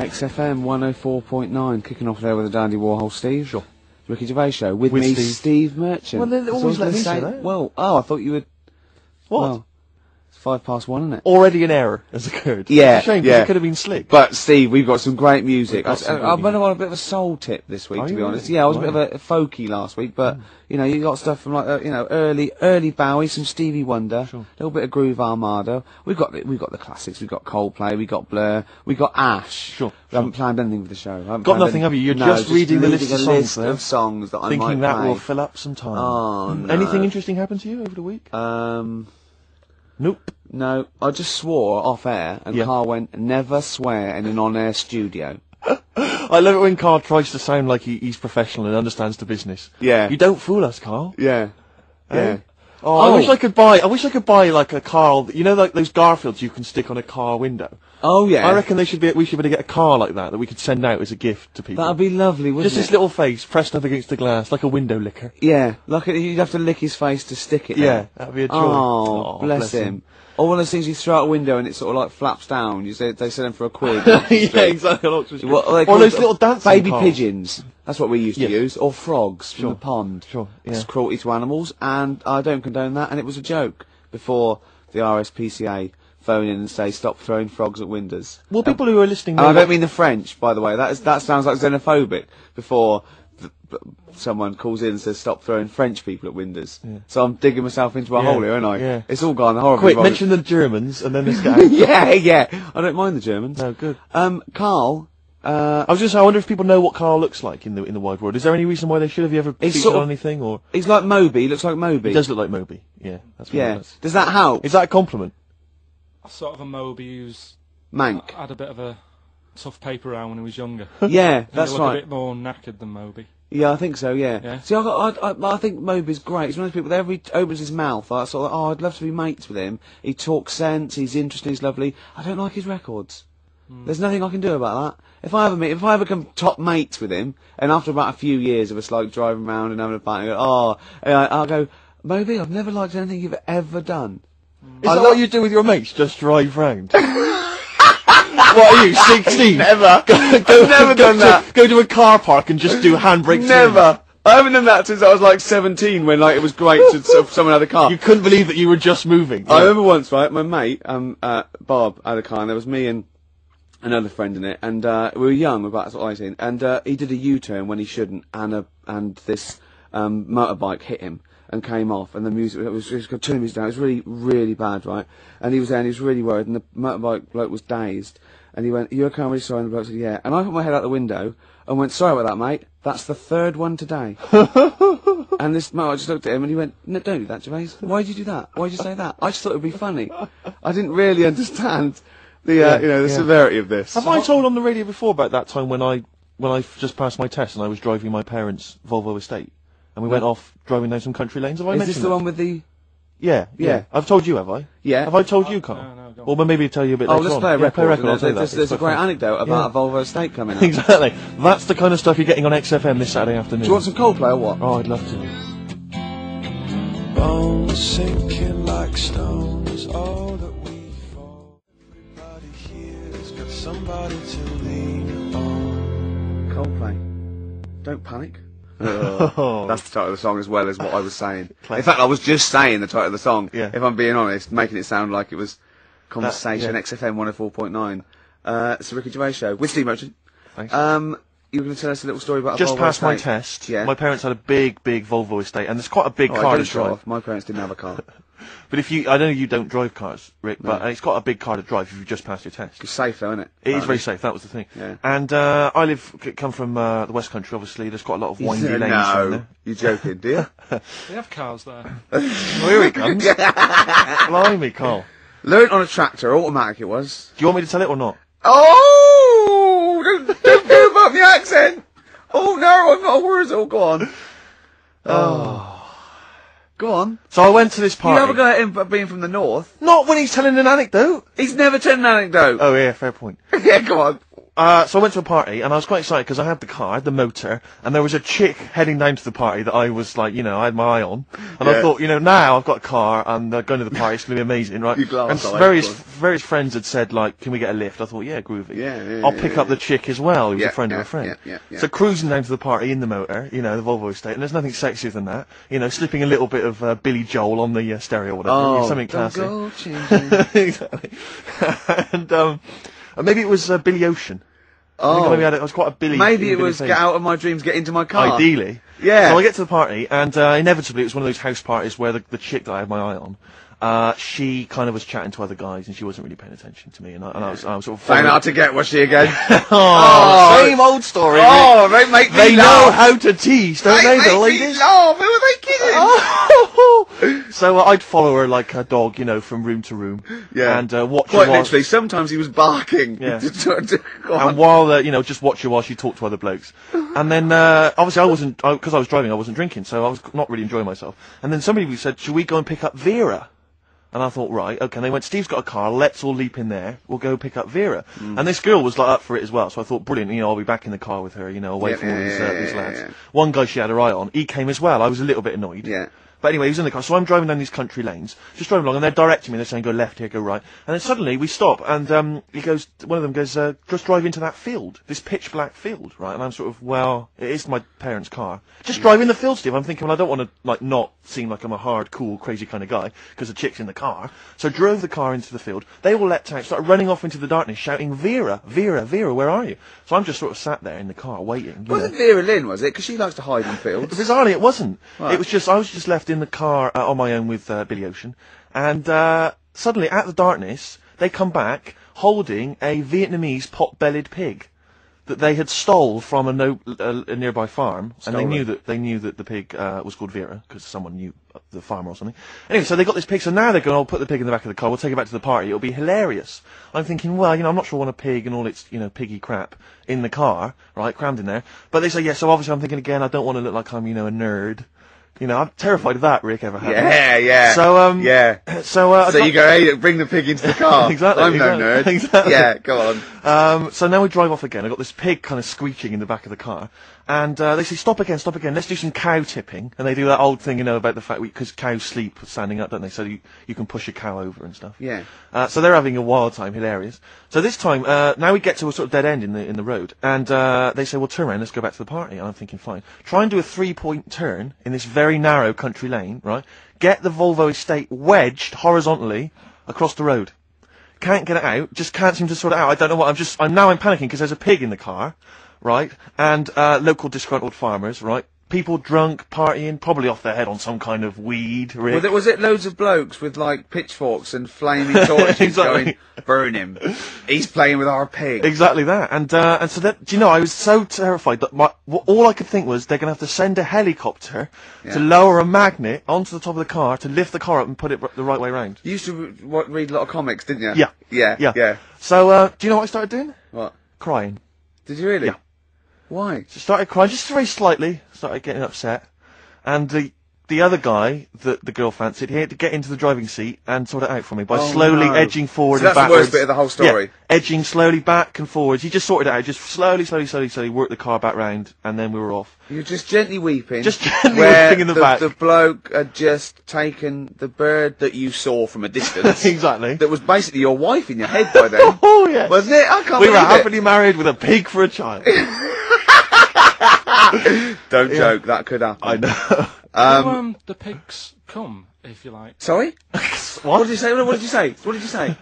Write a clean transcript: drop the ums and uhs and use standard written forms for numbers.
XFM 104.9, kicking off there with the Dandy Warhol Steve. Sure. Ricky Gervais Show with me, Steve Merchant. Well, they always let me say that. Well, I thought you would. What? Well, it's 5:01, isn't it? Already an error has occurred. Yeah, it's a shame, 'cause it could have been slick. But Steve, we've got some great music. I've been on a bit of a soul tip this week, to be honest. Yeah, I was a bit of a folky last week, but you know, you got stuff from like early Bowie, some Stevie Wonder, a little bit of Groove Armada. We've got the classics. We've got Coldplay, we got Blur, we got Ash. We haven't planned anything for the show. Got nothing, have you? You're just reading the list of songs that I might thinking that play. will fill up some time. Oh, no. Anything interesting happened to you over the week? Nope. No, I just swore off air, and Carl went, never swear in an on-air studio. I love it when Carl tries to sound like he's professional and understands the business. Yeah. You don't fool us, Carl. Yeah. Yeah. Oh, I wish I could buy like a Carl, you know, like those Garfields you can stick on a car window. Oh yeah. I reckon we should be able to get a car like that we could send out as a gift to people. That'd be lovely, wouldn't Just it? this little face pressed up against the glass, like a window licker. Yeah, like you'd have to lick his face to stick it there. Yeah, that'd be a joy. Oh, bless him. Or one of those things you throw out a window and it sort of like flaps down. They sell them for a quid. Yeah, exactly. On Oxford Street. Or those little dancing baby cars. Pigeons. That's what we used to use. Or frogs from the pond. Sure. Yeah. It's cruelty to animals, and I don't condone that. And it was a joke before the RSPCA phone in and say stop throwing frogs at windows. Well, people who are listening. And I don't mean the French, by the way. That sounds like xenophobic. Before someone calls in and says stop throwing French people at windows. Yeah. So I'm digging myself into a hole here, aren't I? Yeah. It's all gone horribly wrong. Mention the Germans and then this guy. yeah. I don't mind the Germans. No, good. Carl. I wonder if people know what Carl looks like in the wide world. Is there any reason why they should have you ever featured on anything? Or he's like Moby. He looks like Moby. He does look like Moby. Yeah. That's what he does. Does that help? Is that a compliment? Sort of a Moby who's Mank. Had a bit of a tough paper around when he was younger. Yeah, that's he right. A bit more knackered than Moby. Yeah, I think so. Yeah. See, I think Moby's great. He's one of those people that every opens his mouth, I sort of, I'd love to be mates with him. He talks sense. He's interesting. He's lovely. I don't like his records. There's nothing I can do about that. If I ever become top mates with him, and after about a few years of us like driving around and having a party, I'll go, Moby, I've never liked anything you've ever done. Is that what you do with your mates? Just drive round? What are you, 16? Never. I've never done that. Go to a car park and just do handbrakes. Never. I haven't done that since I was like 17, when like it was great to someone had a car. You couldn't believe that you were just moving. I remember once, right, my mate, Bob, had a car, and there was me and another friend in it, and we were young, about sort of 18, and he did a U-turn when he shouldn't, and this motorbike hit him and came off, and the music was turning music down. It was really, really bad, right? And he was there, and he was really worried, and the motorbike bloke was dazed, and he went, "Are you okay? I'm really sorry." And the bloke said, "Yeah." And I put my head out the window and went, "Sorry about that, mate. That's the third one today." And this motorbike just looked at him and he went, "No, don't do that, Gervais. Why did you do that? Why did you say that?" I just thought it would be funny. I didn't really understand the severity of this. Have I told on the radio before about that time when I just passed my test and I was driving my parents' Volvo estate and we went off driving down some country lanes? Have I mentioned Is this the one with the? Yeah. I've told you, have I? Yeah. Have I told you, Carl? No, go on. Well, maybe I'll tell you a bit later on. Let's play a record. I'll tell you that. There's a great anecdote about a Volvo estate coming up. Exactly. That's the kind of stuff you're getting on XFM this Saturday afternoon. Do you want some Coldplay or what? Oh, I'd love to. Bones sinking like stones, all that we fall. Everybody here's got somebody to lean on. Coldplay. Don't panic. That's the title of the song as well as what I was saying. In fact, I was just saying the title of the song, if I'm being honest, making it sound like it was Conversation, XFM 104.9. It's the Ricky Gervais Show with Steve Merchant. Thanks. You were going to tell us a little story about Just a Volvo passed my estate. test. Yeah. My parents had a big Volvo estate, and it's quite a big car to drive. My parents didn't have a car. But I know you don't drive cars, Rick, but it's got a big car to drive if you just passed your test. It's safe though, isn't it? It is very safe, that was the thing. Yeah. And I come from the West Country, obviously. There's quite a lot of windy lanes around there. You're joking, do you? They have cars there. Well, here he comes. Blimey, Carl. Learned on a tractor, automatic it was. Do you want me to tell it or not? Oh! Don't go about the accent! Oh no, I'm not a Wurzel, go on. Go on. So I went to this party. You never got him being from the north. Not when he's telling an anecdote. He's never telling an anecdote. Oh yeah, fair point. Yeah, go on. so I went to a party, and I was quite excited because I had the car, I had the motor, and there was a chick heading down to the party that I was like, you know, I had my eye on. And I thought, you know, now I've got a car, and going to the party, it's going to be amazing, right? You glass And eye, various friends had said, like, can we get a lift? I thought, yeah, groovy. I'll pick up the chick as well, who was a friend of a friend. Yeah. So cruising down to the party in the motor, you know, the Volvo estate, and there's nothing sexier than that. You know, slipping a little bit of Billy Joel on the stereo or whatever. Oh, something classy. go changing. Exactly. And maybe it was Billy Ocean. I think maybe I was quite a Billy. Maybe it Billy was phase. get out of my dreams, get into my car. Ideally. Yeah. So I get to the party, and inevitably it was one of those house parties where the chick that I had my eye on, she kind of was chatting to other guys, and she wasn't really paying attention to me, and I was sort of Playing hard to get, was she again? same old story. Oh, they make me They know laugh. how to tease, don't they, the make me ladies? laugh. Who are they kidding? So I'd follow her like a dog, you know, from room to room. Yeah. And watch Quite her while, literally, sometimes he was barking. Yeah. Go on. and while you know, just watch her while she talked to other blokes. And then obviously I wasn't, because I was driving, I wasn't drinking, so I was not really enjoying myself. And then somebody said, "Should we go and pick up Vera?" And I thought, right, okay. And they went, "Steve's got a car, let's all leap in there, we'll go pick up Vera." And this girl was like up for it as well, so I thought, brilliant, you know, I'll be back in the car with her, you know, away from all these lads. Yeah. One guy she had her eye on, he came as well, I was a little bit annoyed. Yeah. But anyway, he was in the car, so I'm driving down these country lanes, just driving along, and they're directing me, they're saying, go left here, go right. And then suddenly we stop, and one of them goes, just drive into that field, this pitch black field, right? And I'm sort of, well, it is my parents' car. Just drive in the field, Steve. I'm thinking, well, I don't want to, like, not seem like I'm a hard, cool, crazy kind of guy, because the chick's in the car. So I drove the car into the field, they all leapt out, started running off into the darkness, shouting, "Vera, Vera, Vera, where are you?" So I'm just sort of sat there in the car, waiting. Wasn't Vera Lynn, was it? Because she likes to hide in fields. Bizarrely, it wasn't. Right. It was just I was just left in the car on my own with Billy Ocean, and suddenly, out of the darkness, they come back holding a Vietnamese pot-bellied pig that they had stole from a nearby farm, and they knew that the pig was called Vera because someone knew the farmer or something. Anyway, so they got this pig. So now they're going, "I'll put the pig in the back of the car. We'll take it back to the party. It'll be hilarious." I'm thinking, well, you know, I'm not sure I want a pig and all its, you know, piggy crap in the car, right, crammed in there. But they say yes. So obviously, I'm thinking again, I don't want to look like I'm, you know, a nerd. You know, I'm terrified of that, Rick, ever happened. Yeah. So, yeah. So So you go, "Hey, bring the pig into the car." Exactly, I'm no nerd. exactly. Yeah, go on. So now we drive off again. I've got this pig kind of screeching in the back of the car. And they say, stop again, let's do some cow tipping. And they do that old thing, you know, about the fact because cows sleep standing up, don't they? So you can push a cow over and stuff. Yeah. So they're having a wild time, hilarious. So this time, now we get to a sort of dead end in the road. And they say, well, turn around, let's go back to the party. And I'm thinking, fine. Try and do a 3-point turn in this very narrow country lane, right? Get the Volvo estate wedged horizontally across the road. Can't get it out, just can't seem to sort it out. I don't know what, I'm panicking because there's a pig in the car, right? And, local disgruntled farmers, right? People drunk, partying, probably off their head on some kind of weed, Rick. Was it loads of blokes with, like, pitchforks and flaming torches Exactly. going, "Burn him. He's playing with our pig." Exactly that. And so that, do you know, I was so terrified that all I could think was they're going to have to send a helicopter to lower a magnet onto the top of the car to lift the car up and put it the right way round. You used to read a lot of comics, didn't you? Yeah. Yeah. So, do you know what I started doing? What? Crying. Did you really? Yeah. Why? So started crying, just very slightly, started getting upset. And the other guy that the girl fancied, he had to get into the driving seat and sort it out for me by slowly edging forward So and that's the backwards. worst bit of the whole story. Yeah, edging slowly back and forwards. He just sorted it out, just slowly worked the car back round, and then we were off. You're just gently weeping. Just gently where weeping in the back. The bloke had just taken the bird that you saw from a distance. Exactly. That was basically your wife in your head by then. Oh, yes. Wasn't it? I can't We were believe happily married with a pig for a child. Don't joke, that could happen. I know. Do the pigs come, if you like? Sorry? What? What did you say? What did you say? What did you say?